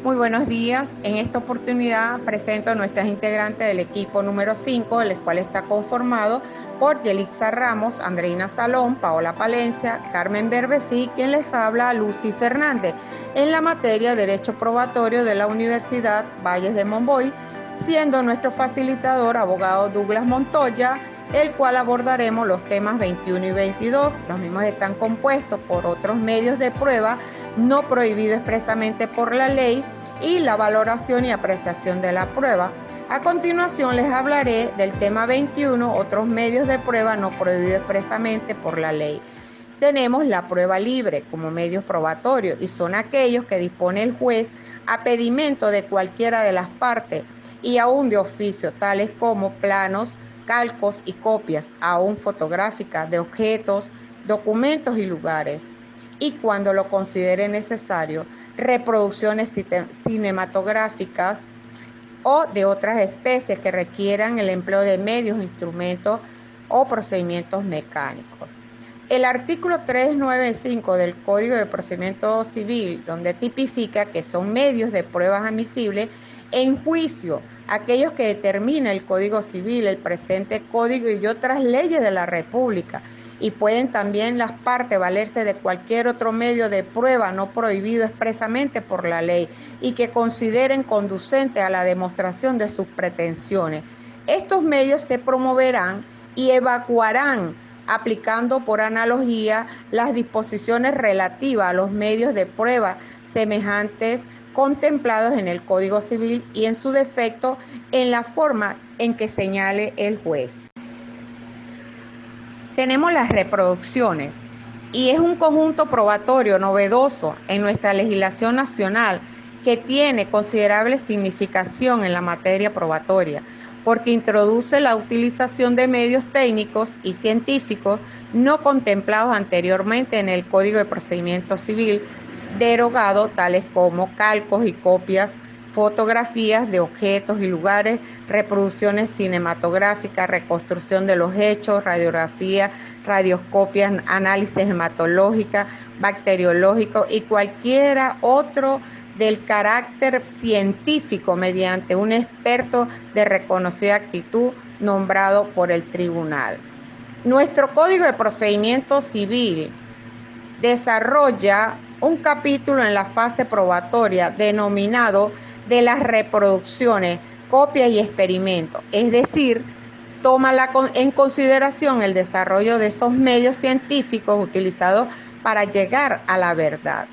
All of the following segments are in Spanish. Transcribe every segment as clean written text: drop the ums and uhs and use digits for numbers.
Muy buenos días. En esta oportunidad presento a nuestras integrantes del equipo número 5, el cual está conformado por Yelixa Ramos, Andreina Salón, Paola Palencia, Carmen Berbesí, quien les habla, Lucy Fernández, en la materia Derecho Probatorio de la Universidad Valles de Monboy, siendo nuestro facilitador abogado Douglas Montoya, el cual abordaremos los temas 21 y 22. Los mismos están compuestos por otros medios de prueba no prohibido expresamente por la ley y la valoración y apreciación de la prueba. A continuación les hablaré del tema 21, otros medios de prueba no prohibidos expresamente por la ley. Tenemos la prueba libre como medios probatorios y son aquellos que dispone el juez a pedimento de cualquiera de las partes y aún de oficio, tales como planos, calcos y copias, aún fotográficas de objetos, documentos y lugares. Y cuando lo considere necesario, reproducciones cinematográficas o de otras especies que requieran el empleo de medios, instrumentos o procedimientos mecánicos. El artículo 395 del Código de Procedimiento Civil, donde tipifica que son medios de pruebas admisibles en juicio, aquellos que determina el Código Civil, el presente Código y otras leyes de la República, y pueden también las partes valerse de cualquier otro medio de prueba no prohibido expresamente por la ley y que consideren conducente a la demostración de sus pretensiones. Estos medios se promoverán y evacuarán aplicando por analogía las disposiciones relativas a los medios de prueba semejantes contemplados en el Código Civil y en su defecto en la forma en que señale el juez. Tenemos las reproducciones y es un conjunto probatorio novedoso en nuestra legislación nacional que tiene considerable significación en la materia probatoria, porque introduce la utilización de medios técnicos y científicos no contemplados anteriormente en el Código de Procedimiento Civil, derogado, tales como calcos y copias, fotografías de objetos y lugares, reproducciones cinematográficas, reconstrucción de los hechos, radiografía, radioscopias, análisis hematológica, bacteriológico y cualquiera otro del carácter científico mediante un experto de reconocida actitud nombrado por el tribunal. Nuestro Código de Procedimiento Civil desarrolla un capítulo en la fase probatoria denominado de las reproducciones, copias y experimentos, es decir, toma en consideración el desarrollo de esos medios científicos utilizados para llegar a la verdad.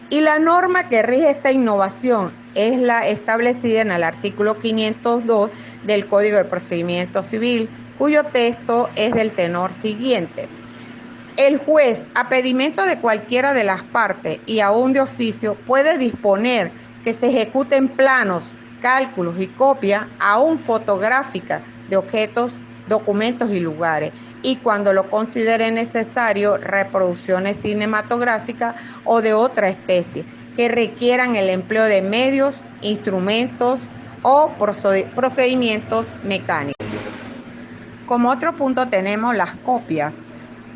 Y la norma que rige esta innovación es la establecida en el artículo 502 del Código de Procedimiento Civil, cuyo texto es del tenor siguiente. El juez, a pedimento de cualquiera de las partes y aún de oficio, puede disponer que se ejecuten planos, cálculos y copias, aún fotográficas, de objetos, documentos y lugares, y cuando lo considere necesario, reproducciones cinematográficas o de otra especie que requieran el empleo de medios, instrumentos o procedimientos mecánicos. Como otro punto tenemos las copias.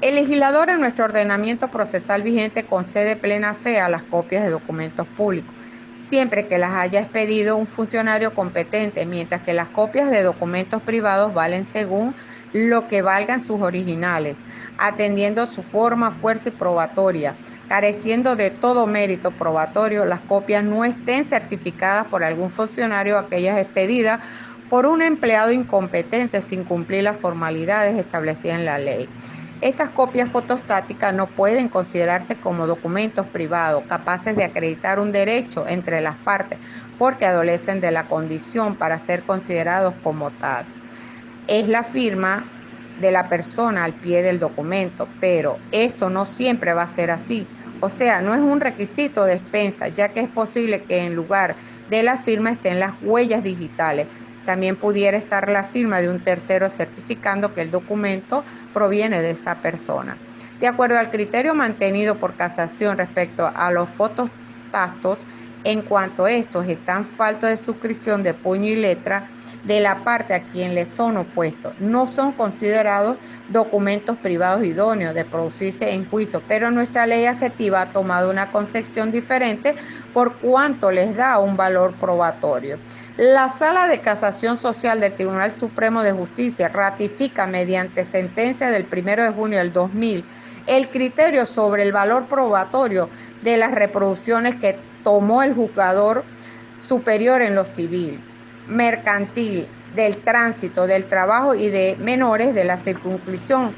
El legislador en nuestro ordenamiento procesal vigente concede plena fe a las copias de documentos públicos, siempre que las haya expedido un funcionario competente, mientras que las copias de documentos privados valen según lo que valgan sus originales, atendiendo su forma, fuerza y probatoria. Careciendo de todo mérito probatorio, las copias no estén certificadas por algún funcionario, aquellas expedidas por un empleado incompetente sin cumplir las formalidades establecidas en la ley. Estas copias fotostáticas no pueden considerarse como documentos privados capaces de acreditar un derecho entre las partes porque adolecen de la condición para ser considerados como tal. Es la firma de la persona al pie del documento, pero esto no siempre va a ser así. O sea, no es un requisito de expensa, ya que es posible que en lugar de la firma estén las huellas digitales. También pudiera estar la firma de un tercero certificando que el documento proviene de esa persona. De acuerdo al criterio mantenido por casación respecto a los fototactos, en cuanto estos están faltos de suscripción de puño y letra, de la parte a quien les son opuestos. No son considerados documentos privados idóneos de producirse en juicio, pero nuestra ley adjetiva ha tomado una concepción diferente por cuanto les da un valor probatorio. La Sala de Casación Social del Tribunal Supremo de Justicia ratifica mediante sentencia del 1 de junio del 2000 el criterio sobre el valor probatorio de las reproducciones que tomó el juzgador superior en lo civil, mercantil, del tránsito, del trabajo y de menores de la circunscripción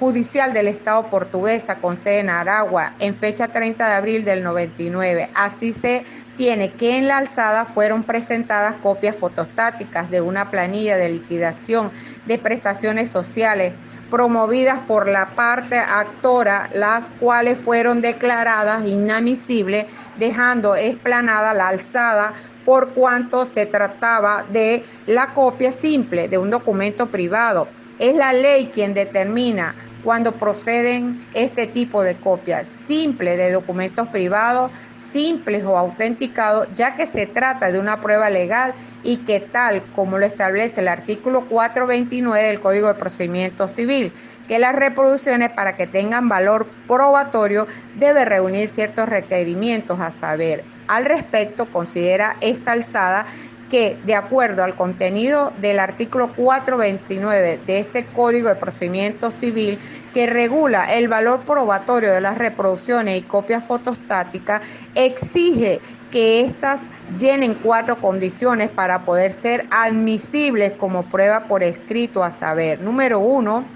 judicial del Estado portuguesa con sede en Aragua en fecha 30 de abril del 99. Así se tiene que en la alzada fueron presentadas copias fotostáticas de una planilla de liquidación de prestaciones sociales promovidas por la parte actora, las cuales fueron declaradas inadmisibles, dejando explanada la alzada por cuanto se trataba de la copia simple de un documento privado. Es la ley quien determina cuando proceden este tipo de copias simples de documentos privados, simples o autenticados, ya que se trata de una prueba legal y que tal como lo establece el artículo 429 del Código de Procedimiento Civil, que las reproducciones para que tengan valor probatorio debe reunir ciertos requerimientos, a saber, al respecto considera esta alzada que, de acuerdo al contenido del artículo 429 de este Código de Procedimiento Civil, que regula el valor probatorio de las reproducciones y copias fotostáticas, exige que éstas llenen 4 condiciones para poder ser admisibles como prueba por escrito, a saber, número 1,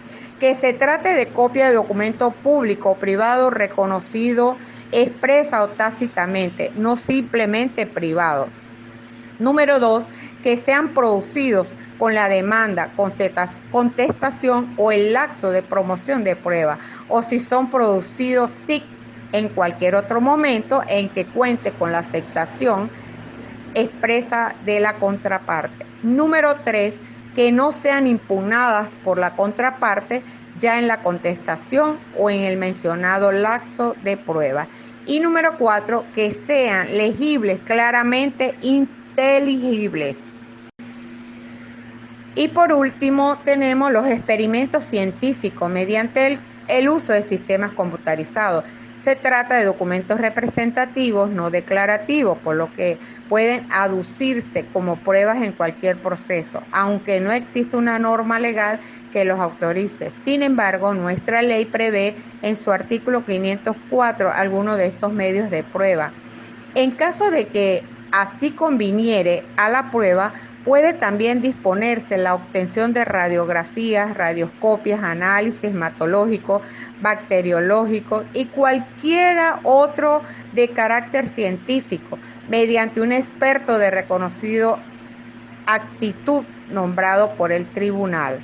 que se trate de copia de documento público o privado reconocido expresa o tácitamente, no simplemente privado. Número 2, que sean producidos con la demanda, contestación o el lapso de promoción de prueba, o si son producidos SIC en cualquier otro momento en que cuente con la aceptación expresa de la contraparte. Número 3, que no sean impugnadas por la contraparte ya en la contestación o en el mencionado lapso de prueba. Y número 4, que sean legibles, claramente inteligibles. Y por último tenemos los experimentos científicos mediante el uso de sistemas computarizados. Se trata de documentos representativos, no declarativos, por lo que pueden aducirse como pruebas en cualquier proceso, aunque no existe una norma legal que los autorice. Sin embargo, nuestra ley prevé en su artículo 504 algunos de estos medios de prueba. En caso de que así conviniere a la prueba, puede también disponerse la obtención de radiografías, radioscopias, análisis hematológico, bacteriológico y cualquiera otro de carácter científico, mediante un experto de reconocido actitud nombrado por el tribunal.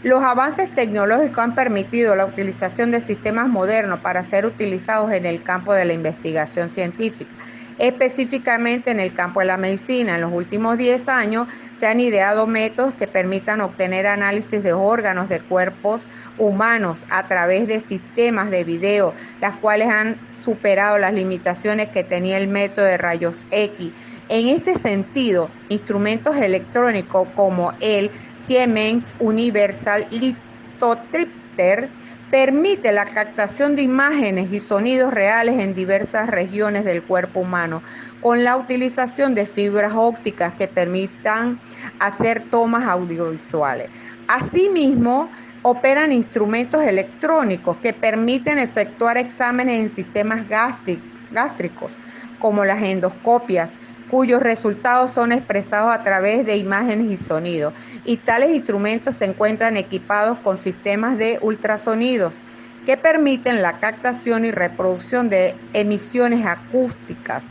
Los avances tecnológicos han permitido la utilización de sistemas modernos para ser utilizados en el campo de la investigación científica. Específicamente en el campo de la medicina, en los últimos 10 años se han ideado métodos que permitan obtener análisis de órganos de cuerpos humanos a través de sistemas de video, las cuales han superado las limitaciones que tenía el método de rayos X. En este sentido, instrumentos electrónicos como el Siemens Universal Lithotripter permite la captación de imágenes y sonidos reales en diversas regiones del cuerpo humano, con la utilización de fibras ópticas que permitan hacer tomas audiovisuales. Asimismo, operan instrumentos electrónicos que permiten efectuar exámenes en sistemas gástricos, como las endoscopias, cuyos resultados son expresados a través de imágenes y sonidos. Y tales instrumentos se encuentran equipados con sistemas de ultrasonidos que permiten la captación y reproducción de emisiones acústicas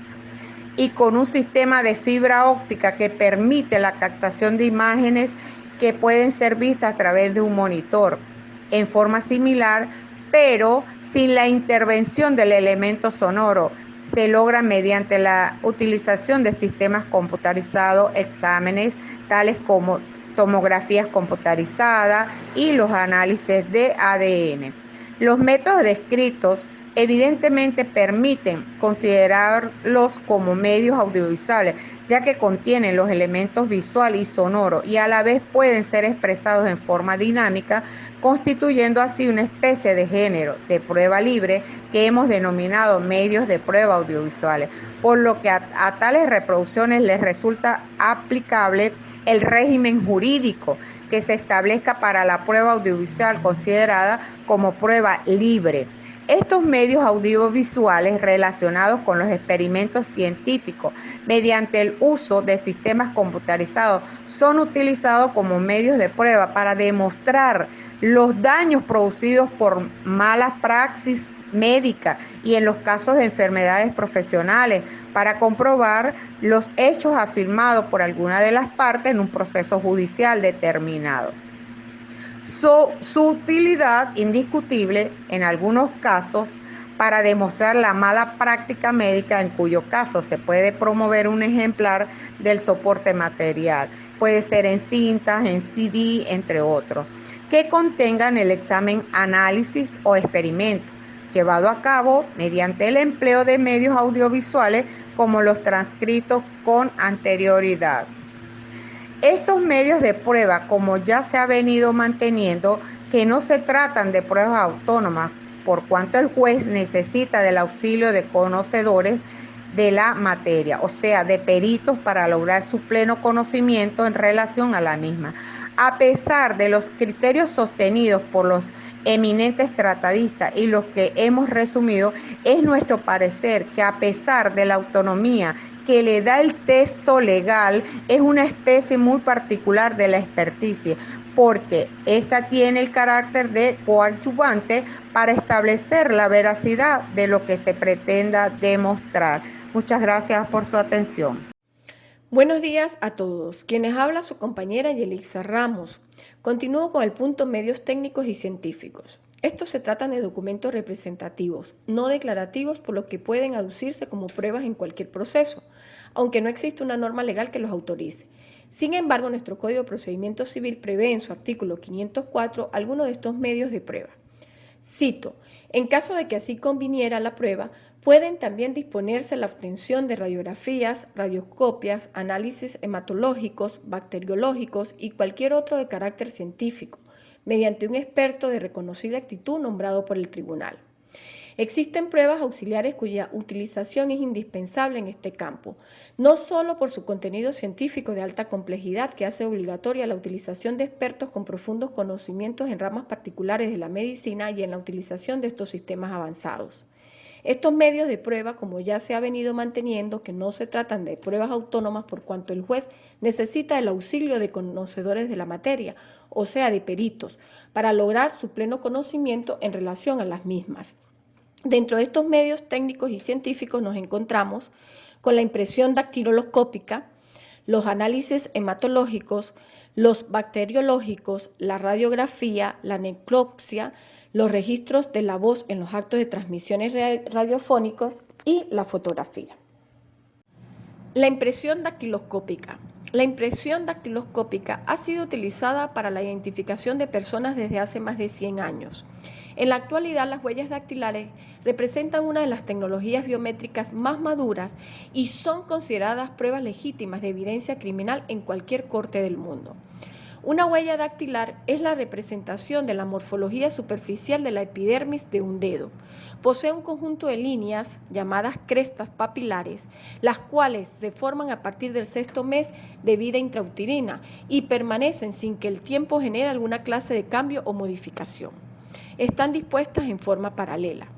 y con un sistema de fibra óptica que permite la captación de imágenes que pueden ser vistas a través de un monitor en forma similar, pero sin la intervención del elemento sonoro. Se logra mediante la utilización de sistemas computarizados, exámenes tales como tomografías computarizadas y los análisis de ADN. Los métodos descritos evidentemente permiten considerarlos como medios audiovisuales, ya que contienen los elementos visual y sonoro y a la vez pueden ser expresados en forma dinámica, constituyendo así una especie de género de prueba libre que hemos denominado medios de prueba audiovisuales, por lo que a tales reproducciones les resulta aplicable el régimen jurídico que se establezca para la prueba audiovisual considerada como prueba libre. Estos medios audiovisuales relacionados con los experimentos científicos mediante el uso de sistemas computarizados son utilizados como medios de prueba para demostrar los daños producidos por malas praxis médica y en los casos de enfermedades profesionales para comprobar los hechos afirmados por alguna de las partes en un proceso judicial determinado. Su utilidad indiscutible en algunos casos para demostrar la mala práctica médica, en cuyo caso se puede promover un ejemplar del soporte material, puede ser en cintas, en CD, entre otros, que contengan el examen, análisis o experimento llevado a cabo mediante el empleo de medios audiovisuales como los transcritos con anterioridad. Estos medios de prueba, como ya se ha venido manteniendo, que no se tratan de pruebas autónomas, por cuanto el juez necesita del auxilio de conocedores de la materia, o sea, de peritos para lograr su pleno conocimiento en relación a la misma. A pesar de los criterios sostenidos por los eminentes tratadistas y los que hemos resumido, es nuestro parecer que a pesar de la autonomía que le da el texto legal, es una especie muy particular de la experticia, porque esta tiene el carácter de coadyuvante para establecer la veracidad de lo que se pretenda demostrar. Muchas gracias por su atención. Buenos días a todos. Quienes habla su compañera Yelixa Ramos. Continúo con el punto medios técnicos y científicos. Estos se tratan de documentos representativos, no declarativos, por lo que pueden aducirse como pruebas en cualquier proceso, aunque no existe una norma legal que los autorice. Sin embargo, nuestro Código de Procedimiento Civil prevé en su artículo 504 algunos de estos medios de prueba. Cito, en caso de que así conviniera la prueba, pueden también disponerse la obtención de radiografías, radioscopias, análisis hematológicos, bacteriológicos y cualquier otro de carácter científico, mediante un experto de reconocida actitud nombrado por el tribunal. Existen pruebas auxiliares cuya utilización es indispensable en este campo, no solo por su contenido científico de alta complejidad que hace obligatoria la utilización de expertos con profundos conocimientos en ramas particulares de la medicina y en la utilización de estos sistemas avanzados. Estos medios de prueba, como ya se ha venido manteniendo, que no se tratan de pruebas autónomas por cuanto el juez necesita el auxilio de conocedores de la materia, o sea, de peritos, para lograr su pleno conocimiento en relación a las mismas. Dentro de estos medios técnicos y científicos nos encontramos con la impresión dactiloscópica, los análisis hematológicos, los bacteriológicos, la radiografía, la necropsia, los registros de la voz en los actos de transmisiones radiofónicos y la fotografía. La impresión dactiloscópica. La impresión dactiloscópica ha sido utilizada para la identificación de personas desde hace más de 100 años. En la actualidad, las huellas dactilares representan una de las tecnologías biométricas más maduras y son consideradas pruebas legítimas de evidencia criminal en cualquier corte del mundo. Una huella dactilar es la representación de la morfología superficial de la epidermis de un dedo. Posee un conjunto de líneas llamadas crestas papilares, las cuales se forman a partir del 6º mes de vida intrauterina y permanecen sin que el tiempo genere alguna clase de cambio o modificación. Están dispuestas en forma paralela.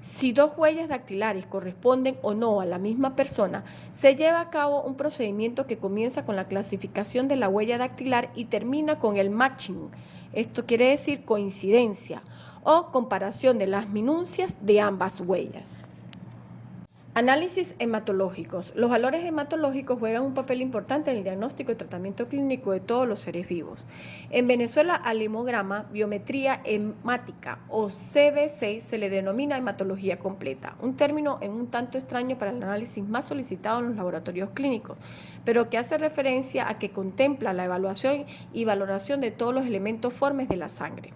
Si dos huellas dactilares corresponden o no a la misma persona, se lleva a cabo un procedimiento que comienza con la clasificación de la huella dactilar y termina con el matching. Esto quiere decir coincidencia o comparación de las minucias de ambas huellas. Análisis hematológicos. Los valores hematológicos juegan un papel importante en el diagnóstico y tratamiento clínico de todos los seres vivos. En Venezuela, al hemograma, biometría hemática o CBC se le denomina hematología completa, un término en un tanto extraño para el análisis más solicitado en los laboratorios clínicos, pero que hace referencia a que contempla la evaluación y valoración de todos los elementos formes de la sangre.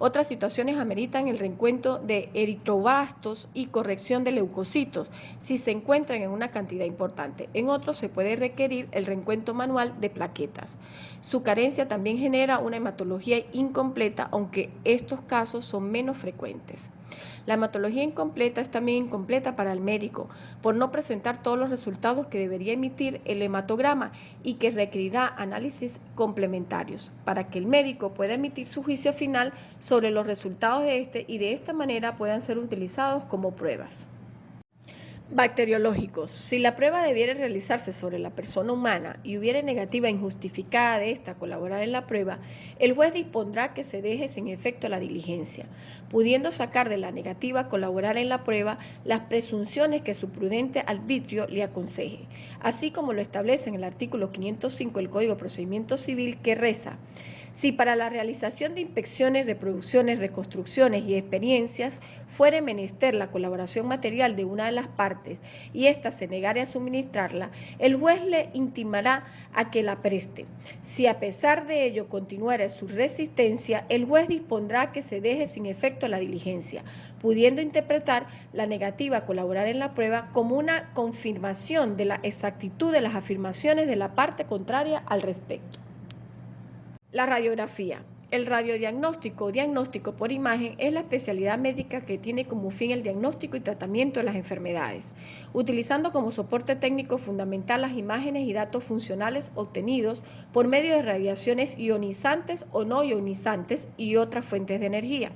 Otras situaciones ameritan el reencuentro de eritroblastos y corrección de leucocitos si se encuentran en una cantidad importante. En otros se puede requerir el reencuentro manual de plaquetas. Su carencia también genera una hematología incompleta, aunque estos casos son menos frecuentes. La hematología incompleta es también incompleta para el médico por no presentar todos los resultados que debería emitir el hematograma y que requerirá análisis complementarios para que el médico pueda emitir su juicio final sobre los resultados de este y de esta manera puedan ser utilizados como pruebas. Bacteriológicos. Si la prueba debiera realizarse sobre la persona humana y hubiera negativa injustificada de esta a colaborar en la prueba, el juez dispondrá que se deje sin efecto la diligencia, pudiendo sacar de la negativa a colaborar en la prueba las presunciones que su prudente arbitrio le aconseje, así como lo establece en el artículo 505 del Código de Procedimiento Civil, que reza: si para la realización de inspecciones, reproducciones, reconstrucciones y experiencias fuere menester la colaboración material de una de las partes y ésta se negare a suministrarla, el juez le intimará a que la preste. Si a pesar de ello continuara su resistencia, el juez dispondrá que se deje sin efecto la diligencia, pudiendo interpretar la negativa a colaborar en la prueba como una confirmación de la exactitud de las afirmaciones de la parte contraria al respecto. La radiografía. El radiodiagnóstico o diagnóstico por imagen es la especialidad médica que tiene como fin el diagnóstico y tratamiento de las enfermedades, utilizando como soporte técnico fundamental las imágenes y datos funcionales obtenidos por medio de radiaciones ionizantes o no ionizantes y otras fuentes de energía.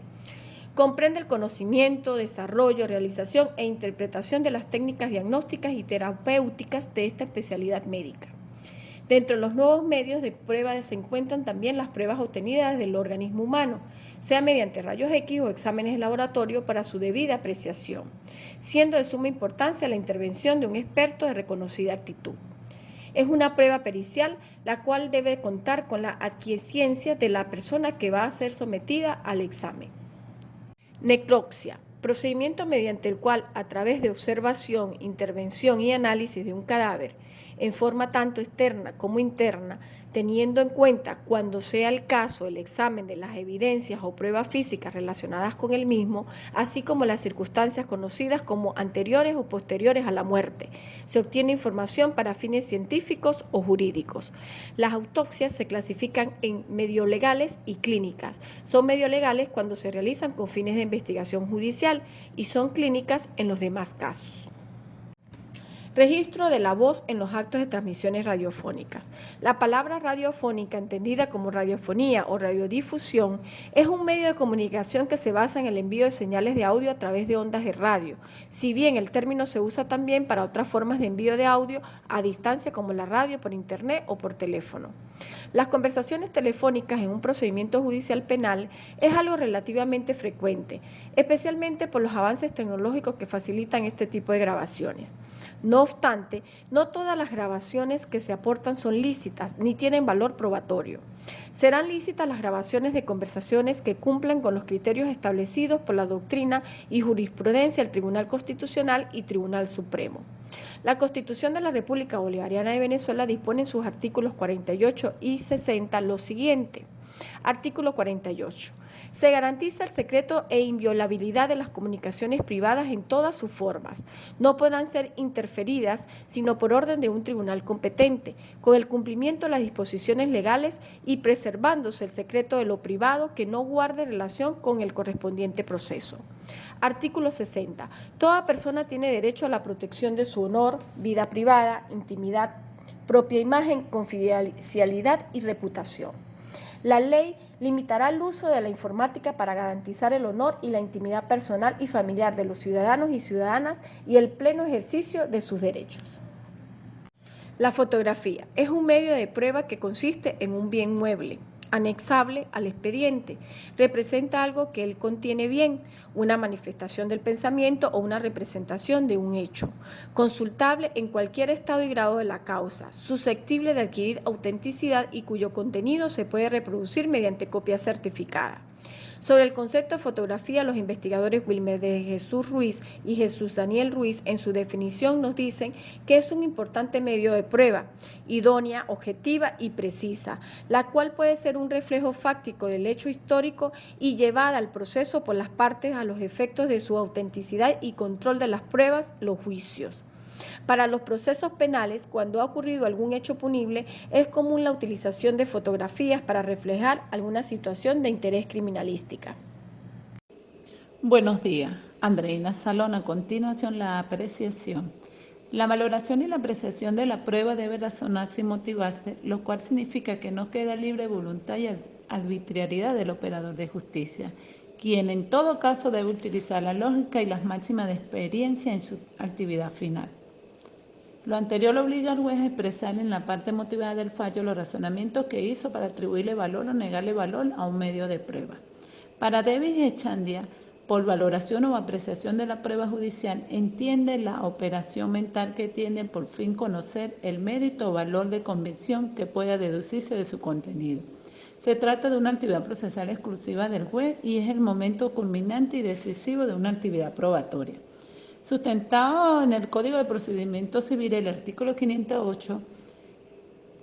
Comprende el conocimiento, desarrollo, realización e interpretación de las técnicas diagnósticas y terapéuticas de esta especialidad médica. Dentro de los nuevos medios de prueba se encuentran también las pruebas obtenidas del organismo humano, sea mediante rayos X o exámenes de laboratorio para su debida apreciación, siendo de suma importancia la intervención de un experto de reconocida actitud. Es una prueba pericial, la cual debe contar con la aquiescencia de la persona que va a ser sometida al examen. Necropsia. Procedimiento mediante el cual, a través de observación, intervención y análisis de un cadáver, en forma tanto externa como interna, teniendo en cuenta, cuando sea el caso, el examen de las evidencias o pruebas físicas relacionadas con el mismo, así como las circunstancias conocidas como anteriores o posteriores a la muerte, se obtiene información para fines científicos o jurídicos. Las autopsias se clasifican en mediolegales y clínicas. Son mediolegales cuando se realizan con fines de investigación judicial y son clínicas en los demás casos. Registro de la voz en los actos de transmisiones radiofónicas. La palabra radiofónica, entendida como radiofonía o radiodifusión, es un medio de comunicación que se basa en el envío de señales de audio a través de ondas de radio, si bien el término se usa también para otras formas de envío de audio a distancia como la radio por internet o por teléfono. Las conversaciones telefónicas en un procedimiento judicial penal es algo relativamente frecuente, especialmente por los avances tecnológicos que facilitan este tipo de grabaciones. No obstante, no todas las grabaciones que se aportan son lícitas ni tienen valor probatorio. Serán lícitas las grabaciones de conversaciones que cumplan con los criterios establecidos por la doctrina y jurisprudencia del Tribunal Constitucional y Tribunal Supremo. La Constitución de la República Bolivariana de Venezuela dispone en sus artículos 48 y 60 lo siguiente. Artículo 48. Se garantiza el secreto e inviolabilidad de las comunicaciones privadas en todas sus formas. No podrán ser interferidas sino por orden de un tribunal competente, con el cumplimiento de las disposiciones legales y preservándose el secreto de lo privado que no guarde relación con el correspondiente proceso. Artículo 60. Toda persona tiene derecho a la protección de su honor, vida privada, intimidad, propia imagen, confidencialidad y reputación. La ley limitará el uso de la informática para garantizar el honor y la intimidad personal y familiar de los ciudadanos y ciudadanas y el pleno ejercicio de sus derechos. La fotografía es un medio de prueba que consiste en un bien mueble, anexable al expediente. Representa algo que él contiene bien, una manifestación del pensamiento o una representación de un hecho. Consultable en cualquier estado y grado de la causa, susceptible de adquirir autenticidad y cuyo contenido se puede reproducir mediante copia certificada. Sobre el concepto de fotografía, los investigadores Wilmer de Jesús Ruiz y Jesús Daniel Ruiz en su definición nos dicen que es un importante medio de prueba, idónea, objetiva y precisa, la cual puede ser un reflejo fáctico del hecho histórico y llevada al proceso por las partes a los efectos de su autenticidad y control de las pruebas, los juicios. Para los procesos penales, cuando ha ocurrido algún hecho punible, es común la utilización de fotografías para reflejar alguna situación de interés criminalística. Buenos días, Andreina Salón. A continuación, la apreciación. La valoración y la apreciación de la prueba debe razonarse y motivarse, lo cual significa que no queda libre voluntad y arbitrariedad del operador de justicia, quien en todo caso debe utilizar la lógica y las máximas de experiencia en su actividad final. Lo anterior obliga al juez a expresar en la parte motivada del fallo los razonamientos que hizo para atribuirle valor o negarle valor a un medio de prueba. Para Davis y Echandia, por valoración o apreciación de la prueba judicial, entiende la operación mental que tiene por fin conocer el mérito o valor de convicción que pueda deducirse de su contenido. Se trata de una actividad procesal exclusiva del juez y es el momento culminante y decisivo de una actividad probatoria. Sustentado en el Código de Procedimiento Civil, el artículo 508,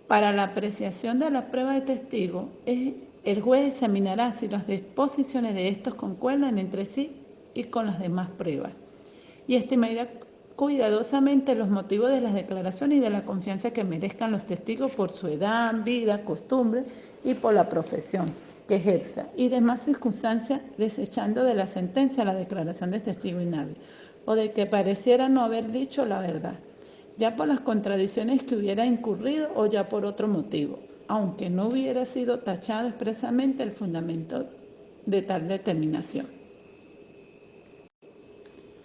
para la apreciación de la prueba de testigo, el juez examinará si las disposiciones de estos concuerdan entre sí y con las demás pruebas, y estimará cuidadosamente los motivos de las declaraciones y de la confianza que merezcan los testigos por su edad, vida, costumbre y por la profesión que ejerza, y demás circunstancias, desechando de la sentencia la declaración de testigo inhábil, o de que pareciera no haber dicho la verdad, ya por las contradicciones que hubiera incurrido o ya por otro motivo, aunque no hubiera sido tachado expresamente el fundamento de tal determinación.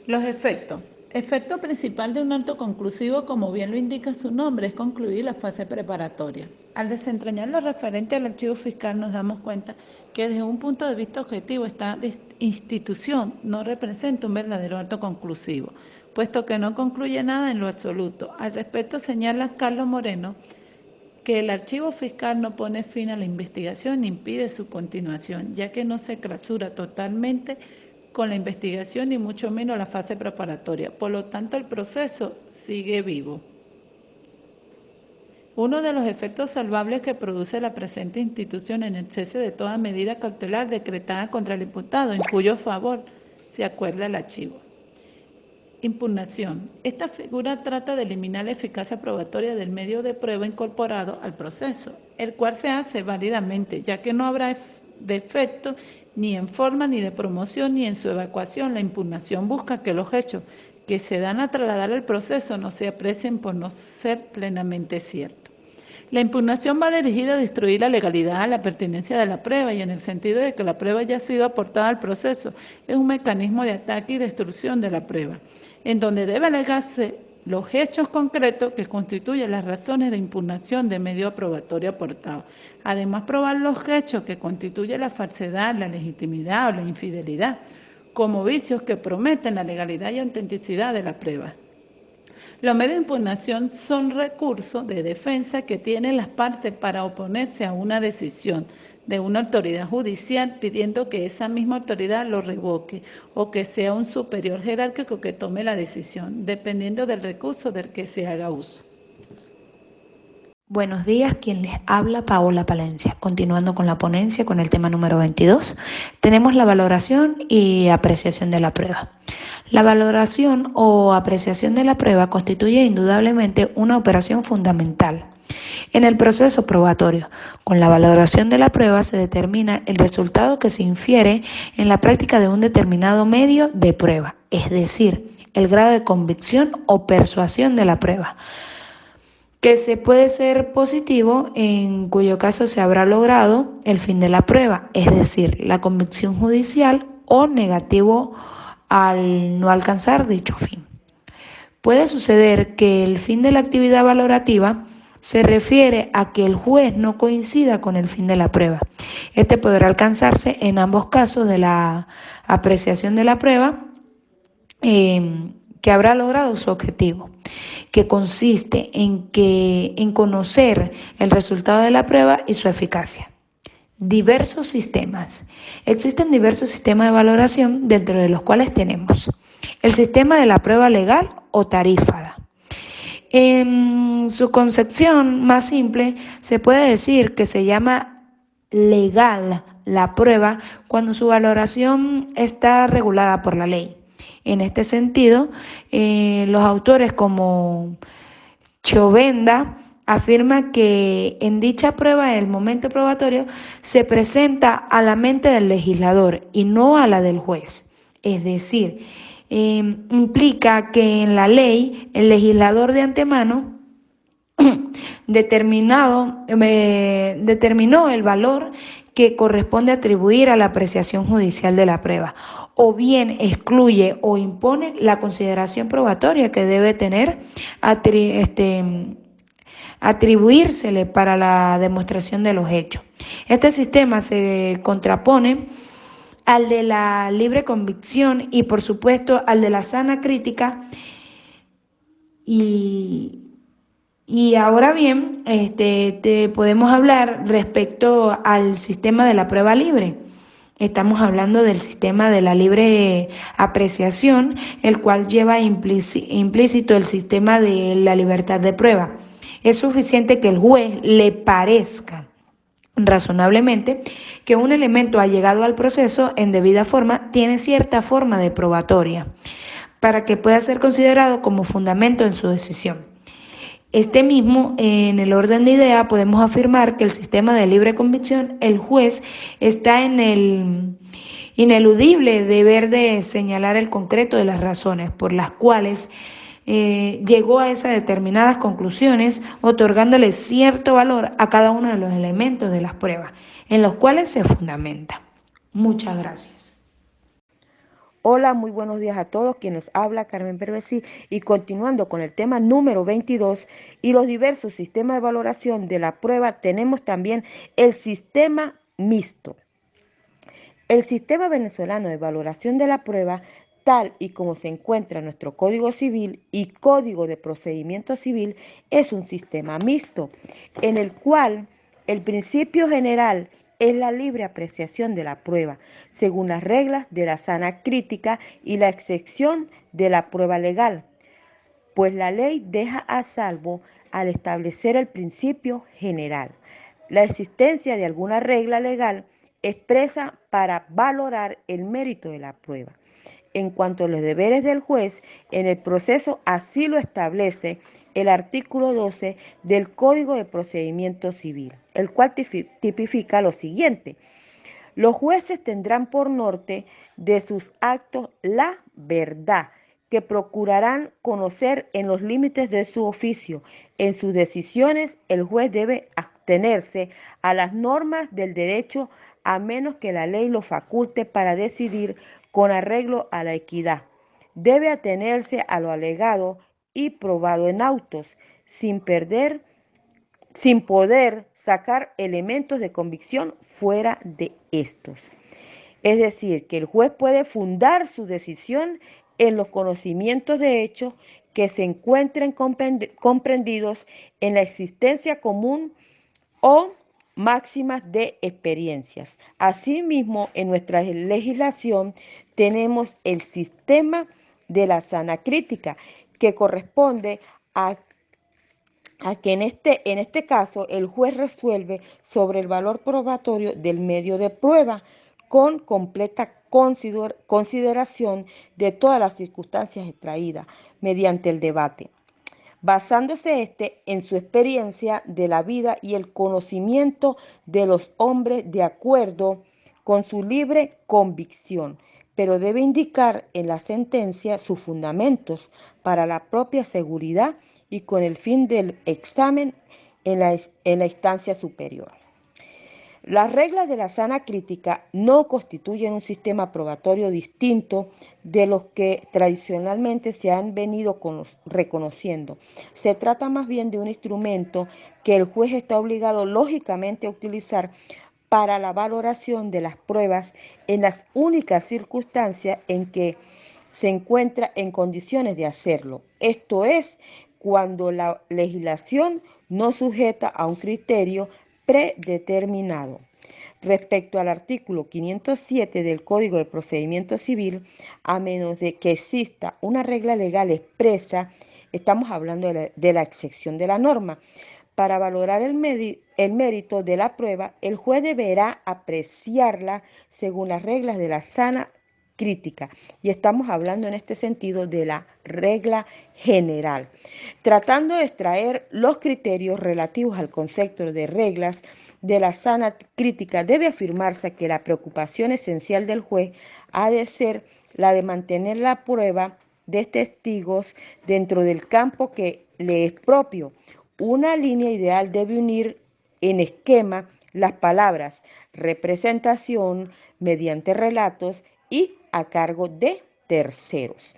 Los efectos. Efecto principal de un acto conclusivo, como bien lo indica su nombre, es concluir la fase preparatoria. Al desentrañar lo referente al archivo fiscal, nos damos cuenta que desde un punto de vista objetivo esta institución no representa un verdadero acto conclusivo, puesto que no concluye nada en lo absoluto. Al respecto señala Carlos Moreno que el archivo fiscal no pone fin a la investigación ni impide su continuación, ya que no se clausura totalmente con la investigación ni mucho menos la fase preparatoria. Por lo tanto, el proceso sigue vivo. Uno de los efectos salvables que produce la presente institución en el cese de toda medida cautelar decretada contra el imputado, en cuyo favor se acuerda el archivo. Impugnación. Esta figura trata de eliminar la eficacia probatoria del medio de prueba incorporado al proceso, el cual se hace válidamente, ya que no habrá defecto ni en forma, ni de promoción, ni en su evacuación. La impugnación busca que los hechos que se dan a trasladar al proceso no se aprecien por no ser plenamente ciertos. La impugnación va dirigida a destruir la legalidad, la pertinencia de la prueba y en el sentido de que la prueba ya ha sido aportada al proceso. Es un mecanismo de ataque y destrucción de la prueba, en donde debe alegarse los hechos concretos que constituyen las razones de impugnación de medio probatorio aportado. Además, probar los hechos que constituyen la falsedad, la legitimidad o la infidelidad, como vicios que prometen la legalidad y autenticidad de la prueba. Los medios de impugnación son recursos de defensa que tienen las partes para oponerse a una decisión de una autoridad judicial pidiendo que esa misma autoridad lo revoque o que sea un superior jerárquico que tome la decisión, dependiendo del recurso del que se haga uso. Buenos días, quien les habla, Paola Palencia. Continuando con la ponencia, con el tema número 22, tenemos la valoración y apreciación de la prueba. La valoración o apreciación de la prueba constituye indudablemente una operación fundamental en el proceso probatorio. Con la valoración de la prueba se determina el resultado que se infiere en la práctica de un determinado medio de prueba, es decir, el grado de convicción o persuasión de la prueba, que se puede ser positivo, en cuyo caso se habrá logrado el fin de la prueba, es decir, la convicción judicial, o negativo al no alcanzar dicho fin. Puede suceder que el fin de la actividad valorativa se refiere a que el juez no coincida con el fin de la prueba. Este podrá alcanzarse en ambos casos de la apreciación de la prueba, que habrá logrado su objetivo, que consiste en conocer el resultado de la prueba y su eficacia. Diversos sistemas. Existen diversos sistemas de valoración, dentro de los cuales tenemos el sistema de la prueba legal o tarifada. En su concepción más simple, se puede decir que se llama legal la prueba cuando su valoración está regulada por la ley. En este sentido, los autores como Chovenda afirma que en dicha prueba el momento probatorio se presenta a la mente del legislador y no a la del juez. Es decir, implica que en la ley el legislador de antemano determinó el valor que corresponde atribuir a la apreciación judicial de la prueba, o bien excluye o impone la consideración probatoria que debe tener atribuírsele para la demostración de los hechos. Este sistema se contrapone al de la libre convicción y, por supuesto, al de la sana crítica. Y ahora bien, te podemos hablar respecto al sistema de la prueba libre. Estamos hablando del sistema de la libre apreciación, el cual lleva implícito el sistema de la libertad de prueba. Es suficiente que el juez le parezca razonablemente que un elemento allegado al proceso en debida forma tiene cierta forma de probatoria para que pueda ser considerado como fundamento en su decisión. En el orden de idea, podemos afirmar que el sistema de libre convicción, el juez está en el ineludible deber de señalar el concreto de las razones por las cuales llegó a esas determinadas conclusiones, otorgándole cierto valor a cada uno de los elementos de las pruebas en los cuales se fundamenta. Muchas gracias. Hola, muy buenos días a todos. Quienes habla Carmen Pervesí, y continuando con el tema número 22 y los diversos sistemas de valoración de la prueba, tenemos también el sistema mixto. El sistema venezolano de valoración de la prueba, tal y como se encuentra en nuestro Código Civil y Código de Procedimiento Civil, es un sistema mixto, en el cual el principio general es la libre apreciación de la prueba, según las reglas de la sana crítica y la excepción de la prueba legal, pues la ley deja a salvo al establecer el principio general la existencia de alguna regla legal expresa para valorar el mérito de la prueba. En cuanto a los deberes del juez, en el proceso así lo establece el artículo 12 del Código de Procedimiento Civil, el cual tipifica lo siguiente: los jueces tendrán por norte de sus actos la verdad, que procurarán conocer en los límites de su oficio. En sus decisiones, el juez debe atenerse a las normas del derecho, a menos que la ley lo faculte para decidir con arreglo a la equidad. Debe atenerse a lo alegado y probado en autos, sin poder sacar elementos de convicción fuera de estos. Es decir, que el juez puede fundar su decisión en los conocimientos de hechos que se encuentren comprendidos en la existencia común o máximas de experiencias. Asimismo, en nuestra legislación tenemos el sistema de la sana crítica, que corresponde a que en este caso el juez resuelve sobre el valor probatorio del medio de prueba con completa consideración de todas las circunstancias extraídas mediante el debate, basándose en su experiencia de la vida y el conocimiento de los hombres de acuerdo con su libre convicción, pero debe indicar en la sentencia sus fundamentos para la propia seguridad y con el fin del examen en la instancia superior. Las reglas de la sana crítica no constituyen un sistema probatorio distinto de los que tradicionalmente se han venido reconociendo. Se trata más bien de un instrumento que el juez está obligado lógicamente a utilizar para la valoración de las pruebas en las únicas circunstancias en que se encuentra en condiciones de hacerlo. Esto es, cuando la legislación no sujeta a un criterio predeterminado. Respecto al artículo 507 del Código de Procedimiento Civil, a menos de que exista una regla legal expresa, estamos hablando de la excepción de la norma. Para valorar el mérito de la prueba, el juez deberá apreciarla según las reglas de la sana crítica. Y estamos hablando en este sentido de la regla general. Tratando de extraer los criterios relativos al concepto de reglas de la sana crítica, debe afirmarse que la preocupación esencial del juez ha de ser la de mantener la prueba de testigos dentro del campo que le es propio. Una línea ideal debe unir en esquema las palabras representación mediante relatos y a cargo de terceros.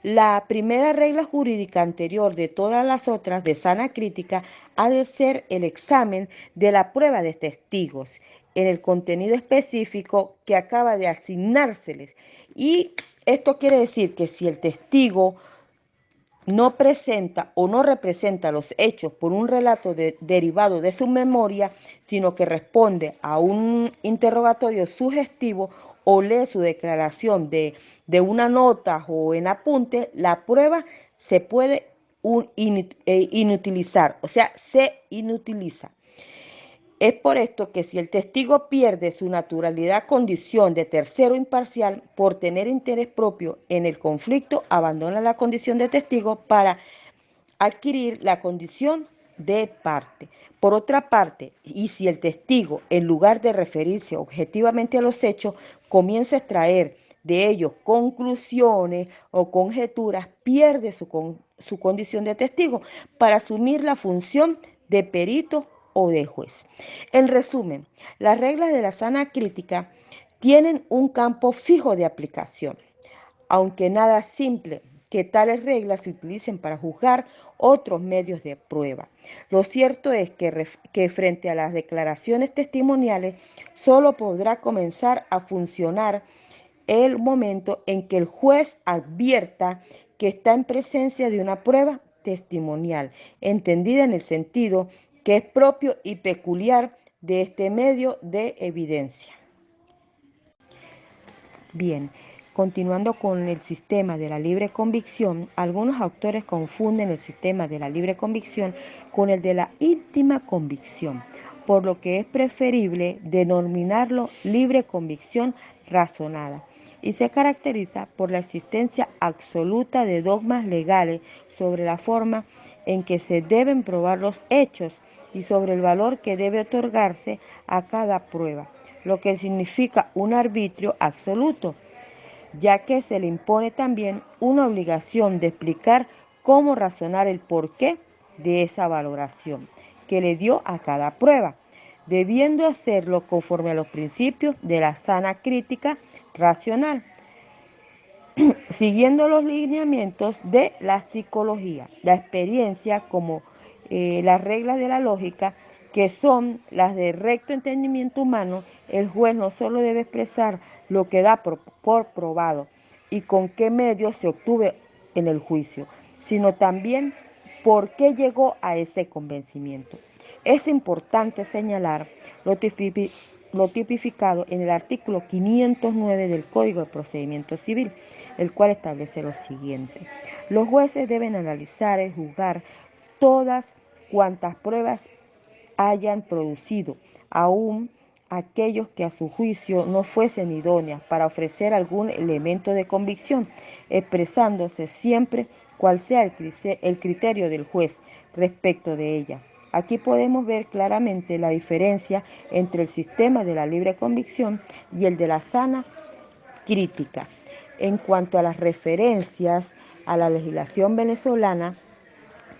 La primera regla jurídica anterior de todas las otras de sana crítica ha de ser el examen de la prueba de testigos en el contenido específico que acaba de asignárseles. Y esto quiere decir que si el testigo no presenta o no representa los hechos por un relato derivado de su memoria, sino que responde a un interrogatorio sugestivo o lee su declaración de una nota o en apunte, la prueba se puede inutilizar, o sea, se inutiliza. Es por esto que si el testigo pierde su naturalidad condición de tercero imparcial por tener interés propio en el conflicto, abandona la condición de testigo para adquirir la condición de parte. Por otra parte, y si el testigo, en lugar de referirse objetivamente a los hechos, comienza a extraer de ellos conclusiones o conjeturas, pierde su condición de testigo para asumir la función de perito o de juez. En resumen, las reglas de la sana crítica tienen un campo fijo de aplicación, aunque nada simple que tales reglas se utilicen para juzgar otros medios de prueba. Lo cierto es que frente a las declaraciones testimoniales solo podrá comenzar a funcionar el momento en que el juez advierta que está en presencia de una prueba testimonial, entendida en el sentido que es propio y peculiar de este medio de evidencia. Bien, continuando con el sistema de la libre convicción, algunos autores confunden el sistema de la libre convicción con el de la íntima convicción, por lo que es preferible denominarlo libre convicción razonada, y se caracteriza por la existencia absoluta de dogmas legales sobre la forma en que se deben probar los hechos y sobre el valor que debe otorgarse a cada prueba, lo que significa un arbitrio absoluto, ya que se le impone también una obligación de explicar cómo razonar el porqué de esa valoración que le dio a cada prueba, debiendo hacerlo conforme a los principios de la sana crítica racional, siguiendo los lineamientos de la psicología, la experiencia como las reglas de la lógica, que son las de recto entendimiento humano. El juez no solo debe expresar lo que da por probado y con qué medios se obtuvo en el juicio, sino también por qué llegó a ese convencimiento. Es importante señalar lo tipificado en el artículo 509 del Código de Procedimiento Civil, el cual establece lo siguiente: los jueces deben analizar y juzgar todas cuantas pruebas hayan producido, aun aquellos que a su juicio no fuesen idóneas para ofrecer algún elemento de convicción, expresándose siempre cual sea el criterio del juez respecto de ella. Aquí podemos ver claramente la diferencia entre el sistema de la libre convicción y el de la sana crítica. En cuanto a las referencias a la legislación venezolana,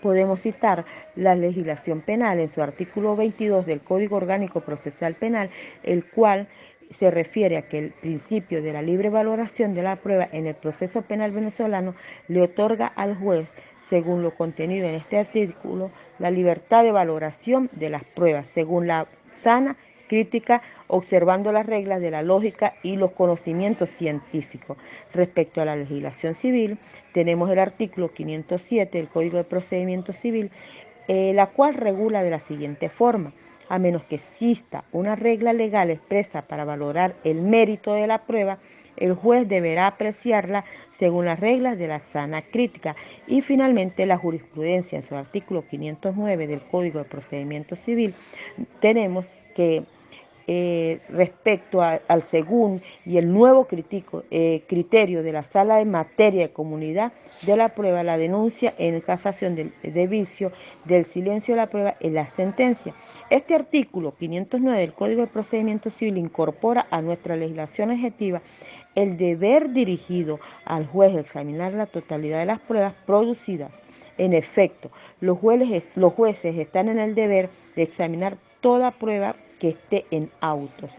Podemos citar la legislación penal en su artículo 22 del Código Orgánico Procesal Penal, el cual se refiere a que el principio de la libre valoración de la prueba en el proceso penal venezolano le otorga al juez, según lo contenido en este artículo, la libertad de valoración de las pruebas, según la sana crítica, observando las reglas de la lógica y los conocimientos científicos. Respecto a la legislación civil, tenemos el artículo 507 del Código de Procedimiento Civil, la cual regula de la siguiente forma: a menos que exista una regla legal expresa para valorar el mérito de la prueba, el juez deberá apreciarla según las reglas de la sana crítica. Y finalmente, la jurisprudencia en su artículo 509 del Código de Procedimiento Civil, tenemos que respecto al según y el nuevo criterio de la Sala de Materia de Comunidad de la prueba, la denuncia en casación de vicio del silencio de la prueba en la sentencia. Este artículo 509 del Código de Procedimiento Civil incorpora a nuestra legislación objetiva el deber dirigido al juez de examinar la totalidad de las pruebas producidas. En efecto, los jueces están en el deber de examinar toda prueba que esté en autos,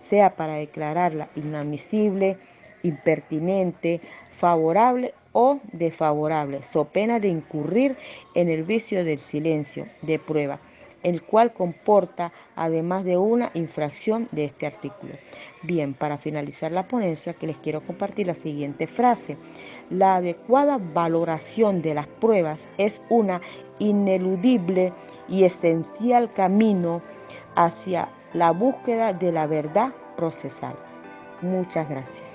sea para declararla inadmisible, impertinente, favorable o desfavorable, so pena de incurrir en el vicio del silencio de prueba, el cual comporta además de una infracción de este artículo. Bien, para finalizar la ponencia, que les quiero compartir la siguiente frase: la adecuada valoración de las pruebas es una ineludible y esencial camino hacia la búsqueda de la verdad procesal. Muchas gracias.